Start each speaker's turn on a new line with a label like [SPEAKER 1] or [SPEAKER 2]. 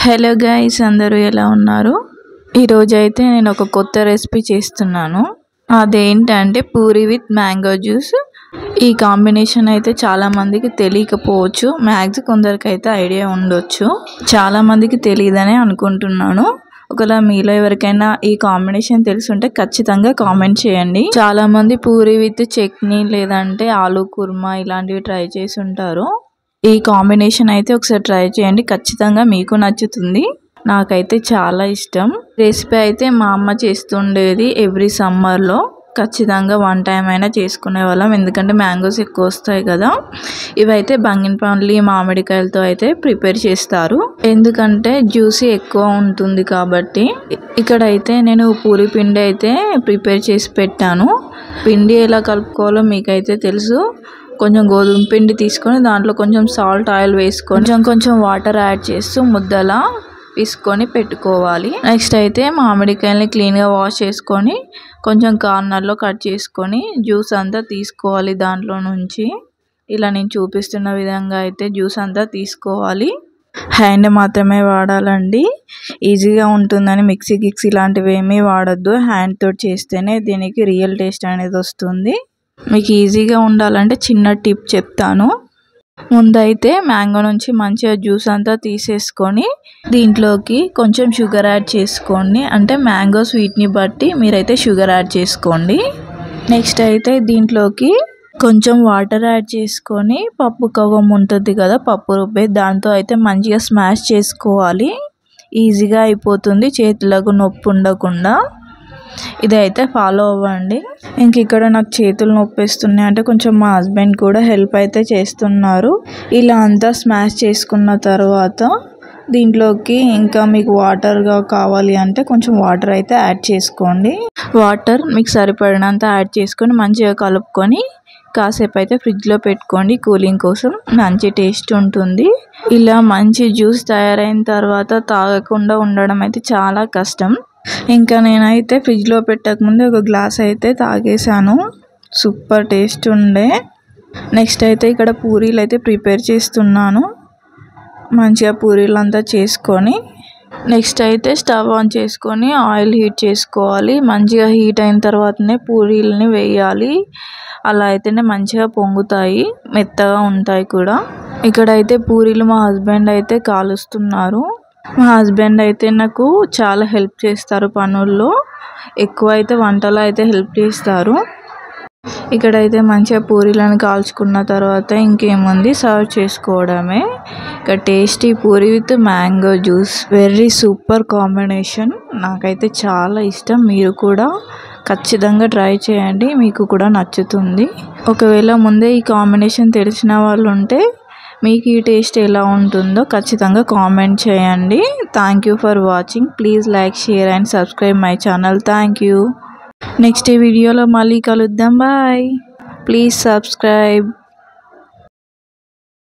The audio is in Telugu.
[SPEAKER 1] హలో గైస్, అందరూ ఎలా ఉన్నారు? ఈరోజు అయితే నేను ఒక కొత్త రెసిపీ చేస్తున్నాను. అదేంటంటే పూరి విత్ మ్యాంగో జ్యూస్. ఈ కాంబినేషన్ అయితే చాలా మందికి తెలియకపోవచ్చు, మ్యాక్స్ కొందరికి అయితే ఐడియా ఉండొచ్చు, చాలా మందికి తెలియదనే అనుకుంటున్నాను. ఒకవేళ మీలో ఎవరికైనా ఈ కాంబినేషన్ తెలుసుంటే ఖచ్చితంగా కామెంట్ చేయండి. చాలా మంది పూరి విత్ చట్నీ లేదంటే ఆలూ కుర్మా ఇలాంటివి ట్రై చేసి ఉంటారు. ఈ కాంబినేషన్ అయితే ఒకసారి ట్రై చేయండి, ఖచ్చితంగా మీకు నచ్చుతుంది. నాకైతే చాలా ఇష్టం. రెసిపీ అయితే మా అమ్మ చేస్తుండేది ఎవ్రీ సమ్మర్లో. ఖచ్చితంగా వన్ టైం అయినా చేసుకునే వాళ్ళం, ఎందుకంటే మ్యాంగోస్ ఎక్కువ వస్తాయి కదా. ఇవైతే బంగినపల్లి మామిడికాయలతో అయితే ప్రిపేర్ చేస్తారు, ఎందుకంటే జ్యూసీ ఎక్కువ ఉంటుంది కాబట్టి. ఇక్కడైతే నేను పూరి పిండి అయితే ప్రిపేర్ చేసి పెట్టాను. పిండి ఎలా కలుపుకోవాలో మీకైతే తెలుసు. కొంచెం గోధుమ పిండి తీసుకొని దాంట్లో కొంచెం సాల్ట్, ఆయిల్ వేసుకొని కొంచెం వాటర్ యాడ్ చేస్తూ ముద్దలా తీసుకొని పెట్టుకోవాలి. నెక్స్ట్ అయితే మామిడికాయలని క్లీన్గా వాష్ చేసుకొని కొంచెం కార్నర్లో కట్ చేసుకొని జ్యూస్ అంతా తీసుకోవాలి. దాంట్లో నుంచి ఇలా నేను చూపిస్తున్న విధంగా అయితే జ్యూస్ అంతా తీసుకోవాలి. హ్యాండ్ మాత్రమే వాడాలండి, ఈజీగా ఉంటుందని మిక్సీ ఇలాంటివి ఏమీ వాడద్దు. హ్యాండ్ తోటి చేస్తేనే దీనికి రియల్ టేస్ట్ అనేది వస్తుంది. మీకు ఈజీగా ఉండాలంటే చిన్న టిప్ చెప్తాను. ముందైతే మ్యాంగో నుంచి మంచిగా జ్యూస్ అంతా తీసేసుకొని దీంట్లోకి కొంచెం షుగర్ యాడ్ చేసుకోండి. అంటే మ్యాంగో స్వీట్ని బట్టి మీరైతే షుగర్ యాడ్ చేసుకోండి. నెక్స్ట్ అయితే దీంట్లోకి కొంచెం వాటర్ యాడ్ చేసుకొని పప్పు కవ్వం ఉంటుంది కదా, పప్పు రుబ్బే, దాంతో అయితే మంచిగా స్మాష్ చేసుకోవాలి. ఈజీగా అయిపోతుంది, చేతులకు నొప్పి ఉండకుండా. ఇదైతే ఫాలో అవ్వండి. ఇంక ఇక్కడ నాకు చేతులు నొప్పిస్తున్నాయి అంటే కొంచెం మా హస్బెండ్ కూడా హెల్ప్ అయితే చేస్తున్నారు. ఇలా అంతా స్మాష్ చేసుకున్న తర్వాత దీంట్లోకి ఇంకా మీకు వాటర్గా కావాలి అంటే కొంచెం వాటర్ అయితే యాడ్ చేసుకోండి. వాటర్ మీకు సరిపడినంత యాడ్ చేసుకొని మంచిగా కలుపుకొని కాసేపు అయితే ఫ్రిడ్జ్లో పెట్టుకోండి కూలింగ్ కోసం, మంచి టేస్ట్ ఉంటుంది. ఇలా మంచి జ్యూస్ తయారైన తర్వాత తాగకుండా ఉండడం అయితే చాలా కష్టం. ఇంకా నేనైతే ఫ్రిడ్జ్లో పెట్టకముందే ఒక గ్లాస్ అయితే తాగేసాను, సూపర్ టేస్ట్ ఉండే. నెక్స్ట్ అయితే ఇక్కడ పూరీలు అయితే ప్రిపేర్ చేస్తున్నాను. మంచిగా పూరీలు అంతా చేసుకొని నెక్స్ట్ అయితే స్టవ్ ఆన్ చేసుకొని ఆయిల్ హీట్ చేసుకోవాలి. మంచిగా హీట్ అయిన తర్వాతనే పూరీలని వేయాలి, అలా అయితేనే మంచిగా పొంగుతాయి, మెత్తగా ఉంటాయి కూడా. ఇక్కడైతే పూరీలు మా హస్బెండ్ అయితే కాలుస్తున్నారు. మా హస్బెండ్ అయితే నాకు చాలా హెల్ప్ చేస్తారు పనుల్లో, ఎక్కువ అయితే వంటలో అయితే హెల్ప్ చేస్తారు. ఇక్కడైతే మంచిగా పూరీలను కాల్చుకున్న తర్వాత ఇంకేముంది, సర్వ్ చేసుకోవడమే. ఇక tasty puri with mango juice, very super combination. నాకైతే చాలా ఇష్టం, మీరు కూడా ఖచ్చితంగా ట్రై చేయండి, మీకు కూడా నచ్చుతుంది. ఒకవేళ ముందే ఈ కాంబినేషన్ తెలిసిన వాళ్ళు ఉంటే మీకు ఈ టేస్ట్ ఎలా ఉంటుందో ఖచ్చితంగా కామెంట్ చేయండి. Thank you for watching. Please like, share and subscribe my channel. Thank you. Next వీడియోలో మళ్ళీ కలుద్దాం. బాయ్. Please subscribe.